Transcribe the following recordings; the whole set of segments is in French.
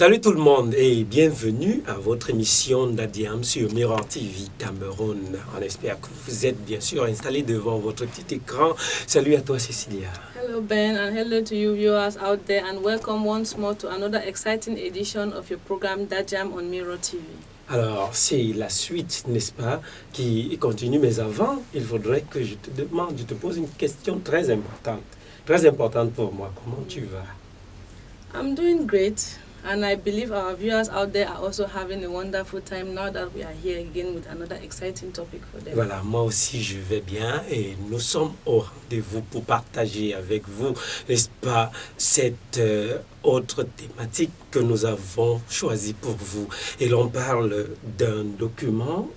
Salut tout le monde et bienvenue à votre émission d'ADIAM sur Mirror TV Cameroun. On espère que vous êtes bien sûr installés devant votre petit écran. Salut à toi Cécilia. Hello Ben and hello to you viewers out there and welcome once more to another exciting edition of your program DAJAM on Mirror TV. Alors, c'est la suite, n'est-ce pas, qui continue. Mais avant, il faudrait que je te pose une question très importante pour moi. Comment tu vas? I'm doing great. And I believe our viewers out there are also having a wonderful time now that we are here again with another exciting topic for them. Voilà, moi aussi je vais bien et nous sommes au rendez-vous pour partager avec vous, n'est-ce pas, cette autre thématique que nous avons choisie pour vous. Et l'on parle d'un document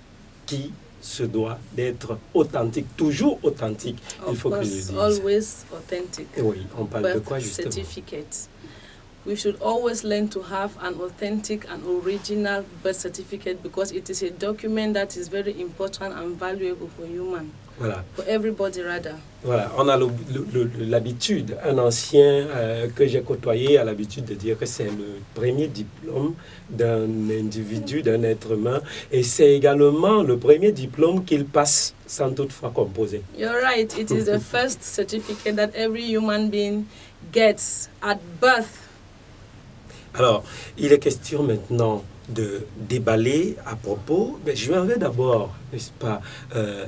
qui se doit d'être authentique, toujours authentique, il faut que je le dise. Always authentic. Oui, on parle de quoi justement? Certificate. We should always learn to have an authentic and original birth certificate because it is a document that is very important and valuable for human. Voilà. For everybody rather. Voilà, on a l'habitude, un ancien que j'ai côtoyé a l'habitude de dire que c'est le premier diplôme d'un individu, d'un être humain, et c'est également le premier diplôme qu'il passe sans toutefois composer. You're right, it is the first certificate that every human being gets at birth. Alors, il est question maintenant de déballer à propos, mais je vais d'abord, n'est-ce pas,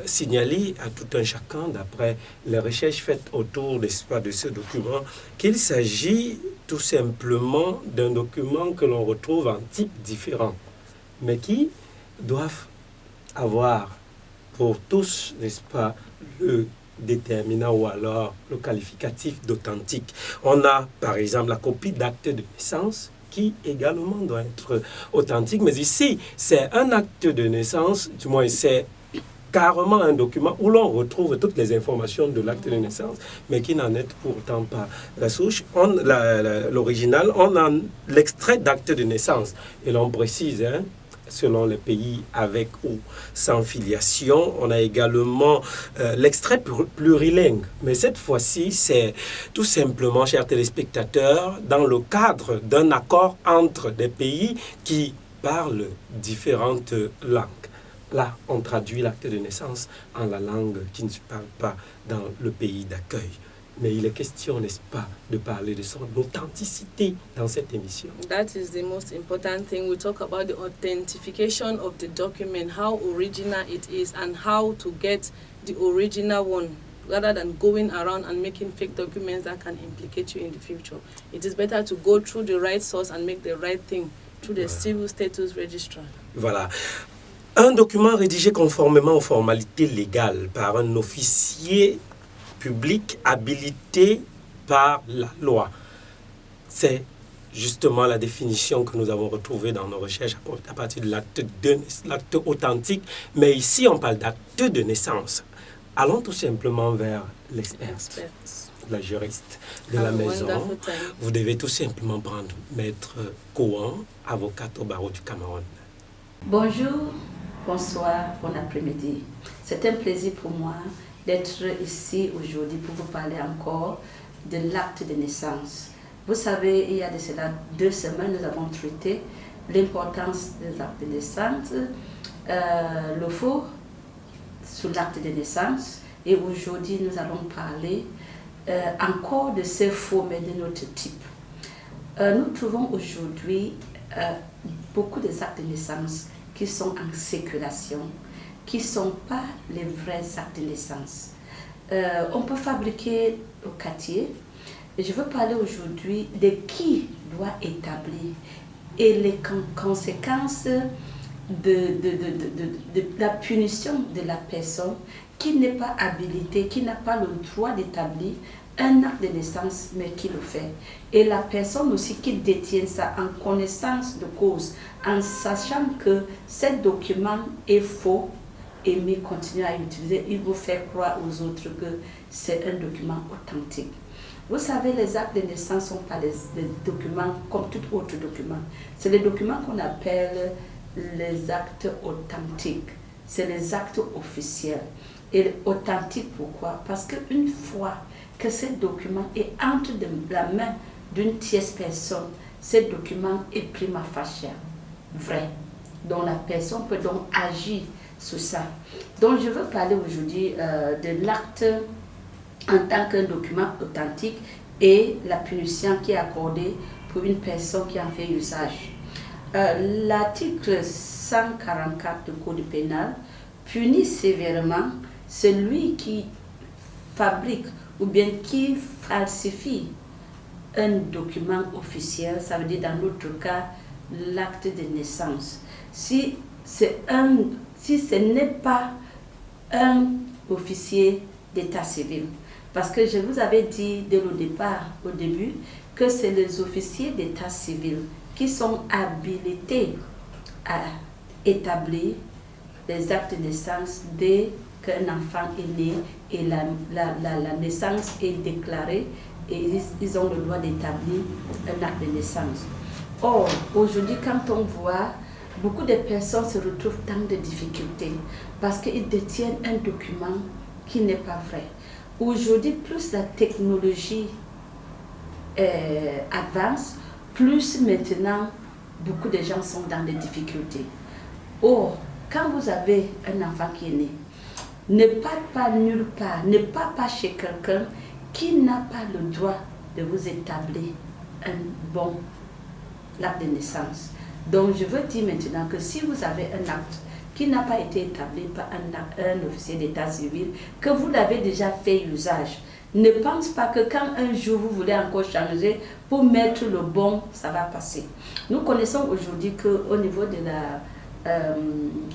signaler à tout un chacun, d'après les recherches faites autour, n'est-ce pas, de ce document, qu'il s'agit tout simplement d'un document que l'on retrouve en types différents, mais qui doivent avoir pour tous, n'est-ce pas, le déterminant ou alors le qualificatif d'authentique. On a, par exemple, la copie d'acte de naissance, qui également doit être authentique. Mais ici, c'est un acte de naissance, du moins c'est carrément un document où l'on retrouve toutes les informations de l'acte de naissance, mais qui n'en est pourtant pas la souche. L'original, on a l'extrait d'acte de naissance. Et l'on précise, selon les pays avec ou sans filiation. On a également l'extrait plurilingue. Mais cette fois-ci, c'est tout simplement, chers téléspectateurs, dans le cadre d'un accord entre des pays qui parlent différentes langues. Là, on traduit l'acte de naissance en la langue qui ne se parle pas dans le pays d'accueil. Mais il est question, n'est-ce pas, de parler de son authenticité dans cette émission. That is the most important thing. We talk about the authentication of the document, how original it is, and how to get the original one, rather than going around and making fake documents that can implicate you in the future. It is better to go through the right source and make the right thing through the Civil Status Registrar. Voilà. Un document rédigé conformément aux formalités légales par un officier public habilité par la loi. C'est justement la définition que nous avons retrouvée dans nos recherches à partir de l'acte authentique. Mais ici, on parle d'acte de naissance. Allons tout simplement vers l'experte, la juriste de la maison. Vous devez tout simplement prendre Maître Kouan, avocate au barreau du Cameroun. Bonjour, bonsoir, bon après-midi. C'est un plaisir pour moi d'être ici aujourd'hui pour vous parler encore de l'acte de naissance. Vous savez, il y a de cela 2 semaines, nous avons traité l'importance des actes de naissance, le faux sur l'acte de naissance, et aujourd'hui nous allons parler encore de ces faux mais de notre type. Nous trouvons aujourd'hui beaucoup d'actes de naissance qui sont en circulation, qui ne sont pas les vrais actes de naissance. On peut fabriquer au quartier. Je veux parler aujourd'hui de qui doit établir et les conséquences de la punition de la personne qui n'est pas habilitée, qui n'a pas le droit d'établir un acte de naissance, mais qui le fait. Et la personne aussi qui détient ça en connaissance de cause, en sachant que ce document est faux, mais continue à l'utiliser, il vous fait croire aux autres que c'est un document authentique. Vous savez, les actes de naissance ne sont pas des documents comme tout autre document. C'est les documents qu'on appelle les actes authentiques. C'est les actes officiels. Et authentique, pourquoi? Parce qu'une fois que ce document est entre la main d'une tierce personne, ce document est prima facie vrai. Donc la personne peut donc agir sur ça. Donc je veux parler aujourd'hui de l'acte en tant qu'un document authentique et la punition qui est accordée pour une personne qui en fait usage. L'article 144 du Code pénal punit sévèrement celui qui fabrique ou bien qui falsifie un document officiel, ça veut dire dans notre cas l'acte de naissance. Si ce n'est pas un officier d'état civil, parce que je vous avais dit dès le départ, au début, que c'est les officiers d'état civil qui sont habilités à établir les actes de naissance dès qu'un enfant est né et la naissance est déclarée et ils ont le droit d'établir un acte de naissance. Or, aujourd'hui, quand on voit, beaucoup de personnes se retrouvent dans des difficultés parce qu'ils détiennent un document qui n'est pas vrai. Aujourd'hui, plus la technologie avance, plus maintenant, beaucoup de gens sont dans des difficultés. Or, quand vous avez un enfant qui est né, ne part pas nulle part, ne part pas chez quelqu'un qui n'a pas le droit de vous établir un bon acte de naissance. Donc, je veux dire maintenant que si vous avez un acte qui n'a pas été établi par un officier d'état civil, que vous l'avez déjà fait usage, ne pense pas que quand un jour vous voulez encore changer pour mettre le bon, ça va passer. Nous connaissons aujourd'hui qu'au niveau de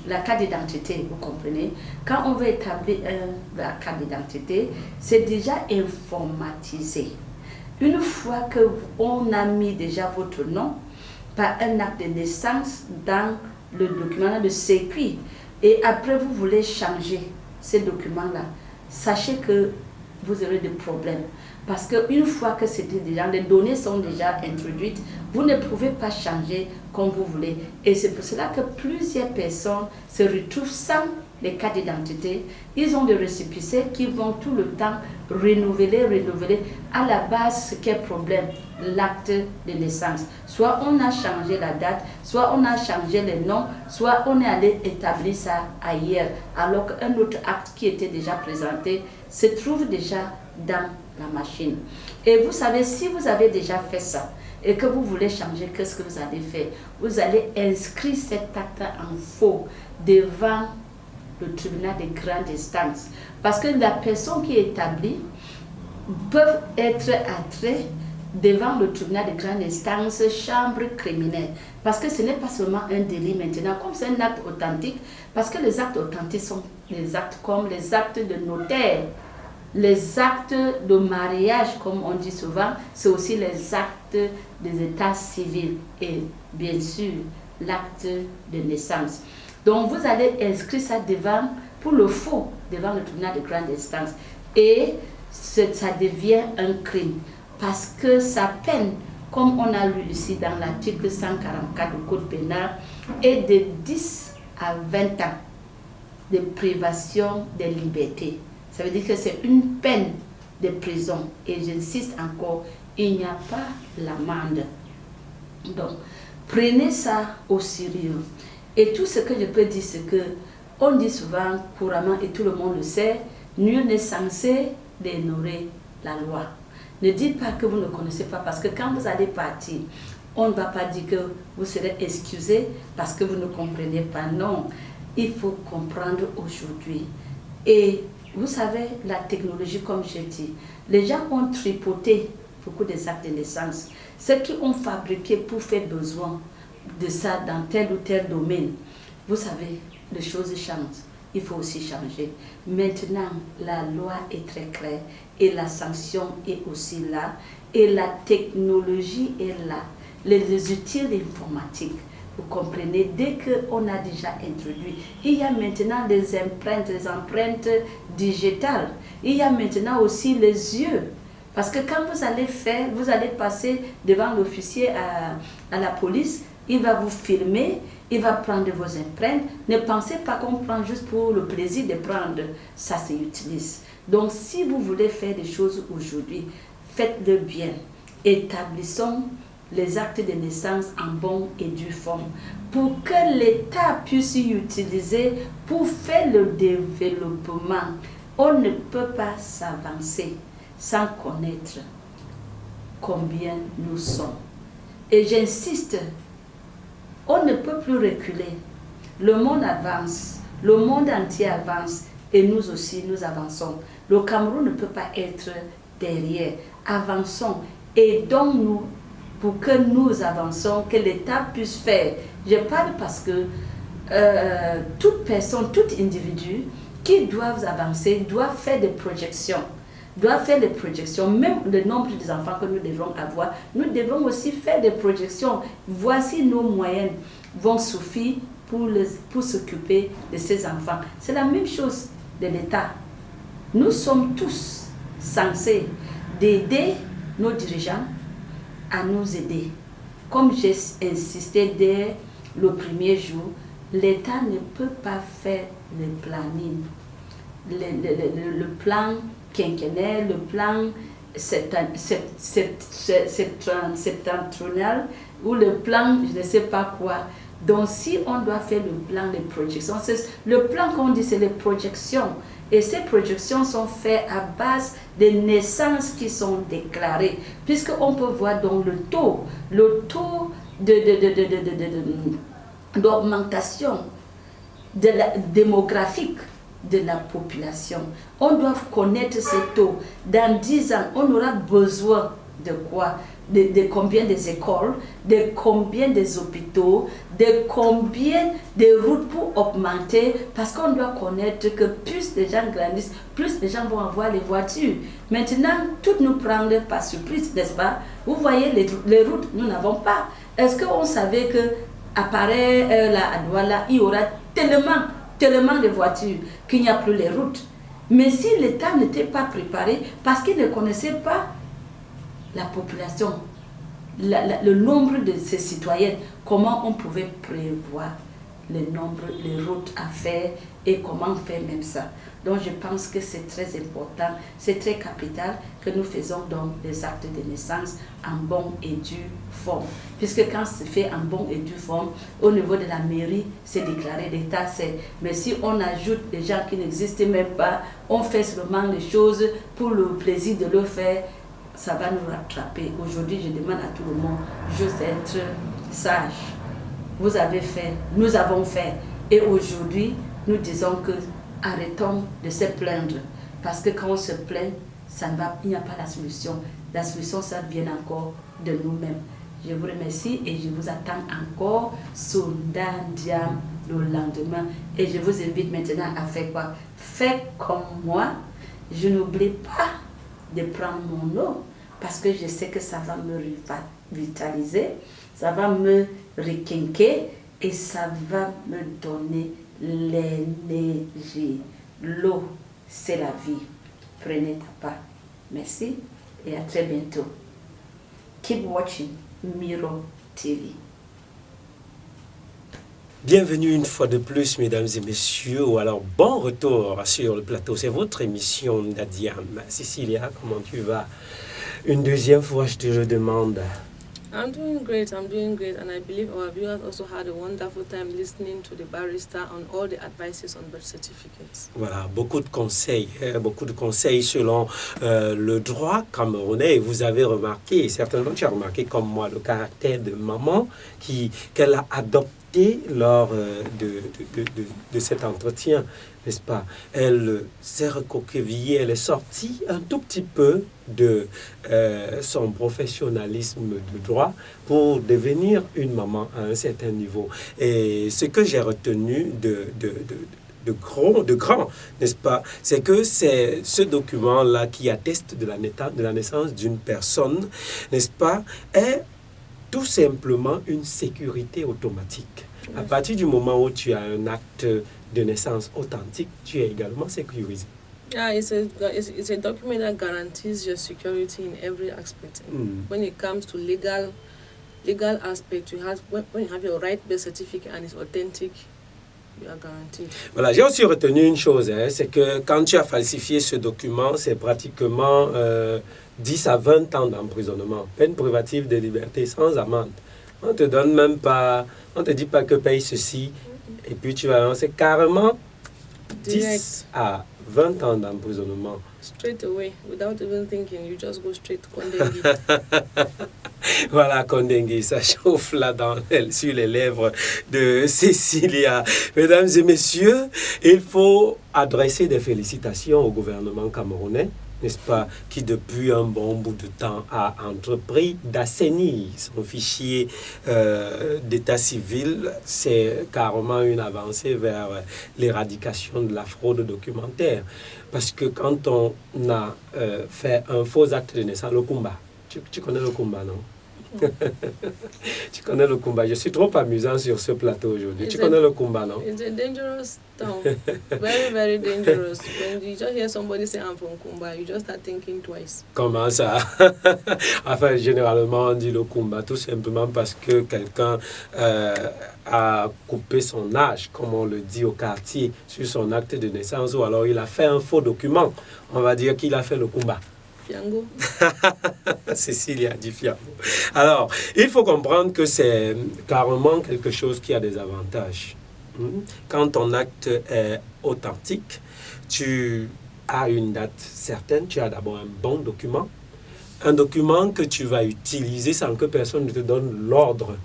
la carte d'identité, vous comprenez, quand on veut établir la carte d'identité, c'est déjà informatisé. Une fois qu'on a mis déjà votre nom par un acte de naissance dans le document de sécu, et après vous voulez changer ces documents-là, sachez que vous aurez des problèmes. Parce qu'une fois que c'était déjà, les données sont déjà introduites, vous ne pouvez pas changer comme vous voulez. Et c'est pour cela que plusieurs personnes se retrouvent sans les cartes d'identité. Ils ont des récépissés qui vont tout le temps renouveler. À la base, ce qui est problème, l'acte de naissance. Soit on a changé la date, soit on a changé les noms, soit on est allé établir ça ailleurs. Alors qu'un autre acte qui était déjà présenté se trouve déjà dans la machine. Et vous savez, si vous avez déjà fait ça et que vous voulez changer, qu'est-ce que vous allez faire? Vous allez inscrire cet acte en faux devant le tribunal de grande instance. Parce que la personne qui est établie peut être attirée devant le tribunal de grande instance, chambre criminelle. Parce que ce n'est pas seulement un délit maintenant, comme c'est un acte authentique, parce que les actes authentiques sont des actes comme les actes de notaire, les actes de mariage, comme on dit souvent, c'est aussi les actes des états civils et bien sûr l'acte de naissance. Donc vous allez inscrire ça devant, pour le faux, devant le tribunal de grande instance. Et ça devient un crime. Parce que sa peine, comme on a lu ici dans l'article 144 du Code pénal, est de 10 à 20 ans de privation de liberté. Ça veut dire que c'est une peine de prison. Et j'insiste encore, il n'y a pas l'amende. Donc, prenez ça au sérieux. Et tout ce que je peux dire, c'est que on dit souvent couramment, et tout le monde le sait, nul n'est censé d'ignorer la loi. Ne dites pas que vous ne connaissez pas, parce que quand vous allez partir, on ne va pas dire que vous serez excusé parce que vous ne comprenez pas. Non, il faut comprendre aujourd'hui. Et vous savez, la technologie, comme j'ai dit, les gens ont tripoté beaucoup des actes de naissance. Ceux qui ont fabriqué pour faire besoin de ça dans tel ou tel domaine, vous savez, les choses changent. Il faut aussi changer. Maintenant, la loi est très claire et la sanction est aussi là et la technologie est là. Les outils informatiques, vous comprenez, dès qu'on a déjà introduit, il y a maintenant les empreintes digitales. Il y a maintenant aussi les yeux. Parce que quand vous allez faire, vous allez passer devant l'officier à la police, il va vous filmer, il va prendre vos empreintes. Ne pensez pas qu'on prend juste pour le plaisir de prendre. Ça s'utilise. Donc, si vous voulez faire des choses aujourd'hui, faites-le bien. Établissons les actes de naissance en bonne et due forme, pour que l'État puisse y utiliser pour faire le développement. On ne peut pas s'avancer sans connaître combien nous sommes. Et j'insiste, on ne peut plus reculer. Le monde avance, le monde entier avance et nous aussi nous avançons. Le Cameroun ne peut pas être derrière. Avançons, aidons-nous pour que nous avançons, que l'État puisse faire. Je parle parce que toute personne, tout individu qui doivent avancer doit faire des projections. Même le nombre des enfants que nous devons avoir, nous devons aussi faire des projections. Voici nos moyens vont suffire pour s'occuper de ces enfants. C'est la même chose de l'État. Nous sommes tous censés d'aider nos dirigeants à nous aider. Comme j'ai insisté dès le premier jour, l'État ne peut pas faire le planning. Le plan quinquennal, le plan septentrional ou le plan je ne sais pas quoi. Donc si on doit faire le plan de projection, le plan qu'on dit c'est les projections. Et ces projections sont faites à base des naissances qui sont déclarées. Puisqu'on peut voir donc le taux d'augmentation démographique de la population. On doit connaître ce taux. Dans 10 ans, on aura besoin de quoi? De combien des écoles, de combien des hôpitaux, de combien de routes pour augmenter, parce qu'on doit connaître que plus les gens grandissent, plus les gens vont avoir les voitures. Maintenant, tout nous prend par surprise, n'est-ce pas? Vous voyez, les routes, nous n'avons pas. Est-ce qu'on savait qu'à pareille là, à Douala, il y aura tellement de voitures qu'il n'y a plus les routes? Mais si l'État n'était pas préparé, parce qu'il ne connaissait pas la population, le nombre de ses citoyens, comment on pouvait prévoir le nombre, les routes à faire et comment faire même ça. Donc je pense que c'est très important, c'est très capital que nous faisons donc des actes de naissance en bonne et due forme. Puisque quand c'est fait en bonne et due forme, au niveau de la mairie, c'est déclaré, l'État c'est. Mais si on ajoute des gens qui n'existent même pas, on fait seulement les choses pour le plaisir de le faire, ça va nous rattraper. Aujourd'hui, je demande à tout le monde juste d'être sage. Vous avez fait, nous avons fait. Et aujourd'hui, nous disons que arrêtons de se plaindre. Parce que quand on se plaint, il n'y a pas la solution. La solution, ça vient encore de nous-mêmes. Je vous remercie et je vous attends encore sur Dandiam le lendemain. Et je vous invite maintenant à faire quoi? Faites comme moi. Je n'oublie pas de prendre mon eau parce que je sais que ça va me revitaliser, ça va me requinquer et ça va me donner l'énergie. L'eau, c'est la vie. Prenez ta part. Merci et à très bientôt. Keep watching Miro TV. Bienvenue une fois de plus, mesdames et messieurs, ou alors bon retour sur le plateau. C'est votre émission Dadiam. Cecilia, comment tu vas? Une deuxième fois, je te demande. I'm doing great, and I believe our viewers also had a wonderful time listening to the barrister on all the advices on birth certificates. Voilà, beaucoup de conseils selon le droit camerounais. Vous avez remarqué, certainement tu as remarqué comme moi, le caractère de maman qu'elle a adopté lors de cet entretien, n'est-ce pas? Elle s'est recroquevillée, elle est sortie un tout petit peu de son professionnalisme de droit pour devenir une maman à un certain niveau. Et ce que j'ai retenu de grand, n'est-ce pas, c'est que c'est ce document-là qui atteste de la naissance d'une personne, n'est-ce pas, est tout simplement une sécurité automatique. À partir du moment où tu as un acte de naissance authentique, tu es également sécurisé. Yeah, it's a document that guarantees your security in every aspect. When it comes to legal aspect, when you have your right birth certificate and it's authentic, you are guaranteed. Voilà, j'ai aussi retenu une chose, c'est que quand tu as falsifié ce document, c'est pratiquement 10 à 20 ans d'emprisonnement, peine privative de liberté sans amende. On te donne même pas, on te dit pas que paye ceci, et puis tu vas lancer carrément 10 à 20 ans d'emprisonnement. Straight away, without even thinking, you just go straight to Kondengui. Voilà, Kondengui, ça chauffe là sur les lèvres de Cécilia. Mesdames et messieurs, il faut adresser des félicitations au gouvernement camerounais, n'est-ce pas, qui depuis un bon bout de temps a entrepris d'assainir son fichier d'état civil. C'est carrément une avancée vers l'éradication de la fraude documentaire. Parce que quand on a fait un faux acte de naissance, le Kumba, tu connais le Kumba, non? Tu connais le Kumba. Je suis trop amusant sur ce plateau aujourd'hui. Tu connais le Kumba, non? It's a dangerous town. Very, very dangerous. When you just hear somebody say I'm from Kumba, you just start thinking twice. Comment ça? Enfin, généralement, on dit le Kumba tout simplement parce que quelqu'un a coupé son âge, comme on le dit au quartier, sur son acte de naissance, ou alors il a fait un faux document. On va dire qu'il a fait le Kumba. Fiango. Cécilia dit Fiango. Alors, il faut comprendre que c'est carrément quelque chose qui a des avantages. Quand ton acte est authentique, tu as une date certaine, tu as d'abord un bon document, un document que tu vas utiliser sans que personne ne te donne l'ordre,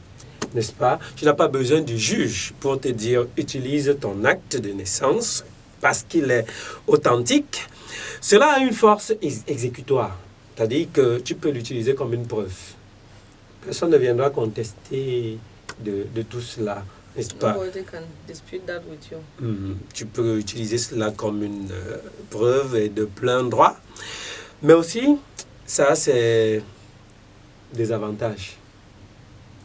n'est-ce pas? Tu n'as pas besoin du juge pour te dire utilise ton acte de naissance parce qu'il est authentique. Cela a une force exécutoire, c'est-à-dire que tu peux l'utiliser comme une preuve. Personne ne viendra contester de tout cela, n'est-ce pas? Nobody can dispute that with you. Tu peux utiliser cela comme une preuve et de plein droit. Mais aussi, ça, c'est des avantages.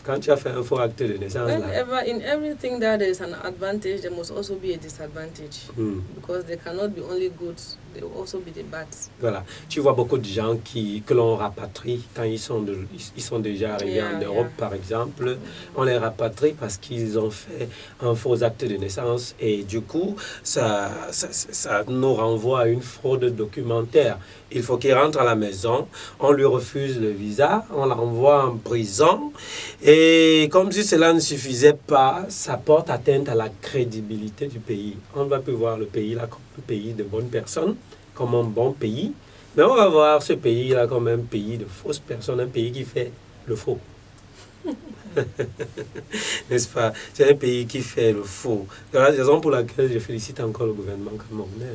Quand tu as fait un faux acte de naissance, là, In everything that there is an advantage, there must also be a disadvantage. Because they cannot be only good, there will also be the bad. Voilà. Tu vois beaucoup de gens que l'on rapatrie quand ils sont déjà arrivés en Europe, par exemple. On les rapatrie parce qu'ils ont fait un faux acte de naissance et du coup, ça nous renvoie à une fraude documentaire. Il faut qu'il rentre à la maison, on lui refuse le visa, on l'envoie en prison. Et comme si cela ne suffisait pas, ça porte atteinte à la crédibilité du pays. On ne va plus voir le pays là comme un pays de bonnes personnes, comme un bon pays, mais on va voir ce pays là comme un pays de fausses personnes, un pays qui fait le faux. N'est-ce pas? C'est un pays qui fait le faux. C'est la raison pour laquelle je félicite encore le gouvernement camerounais.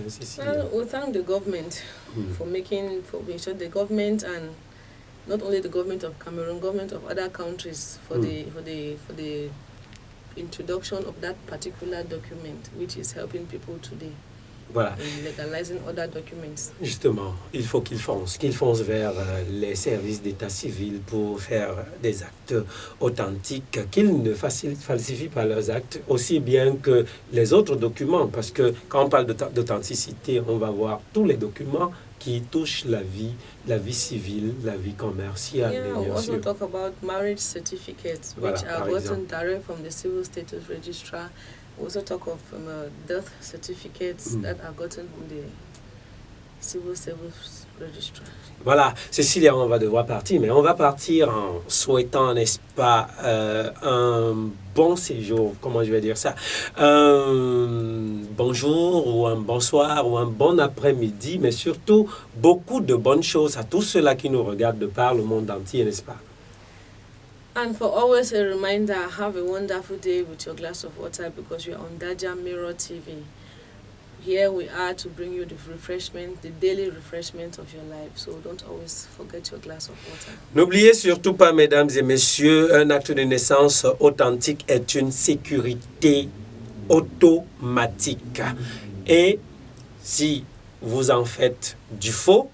We thank the government for sure the government and not only the government of Cameroon, government of other countries for the introduction of that particular document, which is helping people today. Voilà. In legalizing other documents. Justement, il faut qu'ils foncent vers les services d'état civil pour faire des actes authentiques, qu'ils ne falsifient pas leurs actes aussi bien que les autres documents, parce que quand on parle d'authenticité, on va voir tous les documents qui touchent la vie civile, la vie commerciale. Yeah, we also talk about marriage certificates, which are gotten direct from the civil status registrar. We also talk of death certificates that are gotten from the civil service registrar. Voilà, Cécilia, on va devoir partir, mais on va partir en souhaitant, n'est-ce pas, un bon séjour, comment je vais dire ça, un bonjour ou un bonsoir ou un bon après-midi, mais surtout beaucoup de bonnes choses à tous ceux-là qui nous regardent de par le monde entier, n'est-ce pas? And for always a reminder, have a wonderful day with your glass of water because you are on Daja Mirror TV. Here we are to bring you the refreshment, the daily refreshment of your life. So don't always forget your glass of water. N'oubliez surtout pas, mesdames et messieurs, un acte de naissance authentique est une sécurité automatique. Et si vous en faites du faux,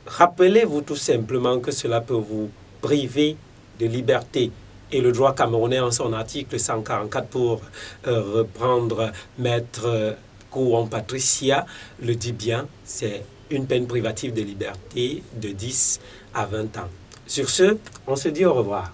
rappelez-vous tout simplement que cela peut vous priver de liberté. Et le droit camerounais, en son article 144, pour reprendre Maître Kouan Patricia, le dit bien, c'est une peine privative de liberté de 10 à 20 ans. Sur ce, on se dit au revoir.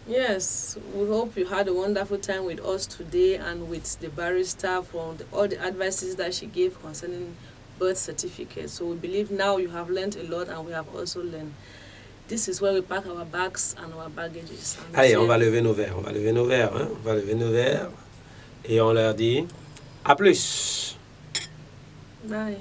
Yes, we hope you had a wonderful time with us today and with the barrister for all the advices that she gave concerning birth certificate. So we believe now you have learned a lot and we have also learned. This is where we pack our bags and our baggages. And Allez, on va lever nos verres, on va lever nos verres, hein? On va lever nos verres et on leur dit à plus. Bye.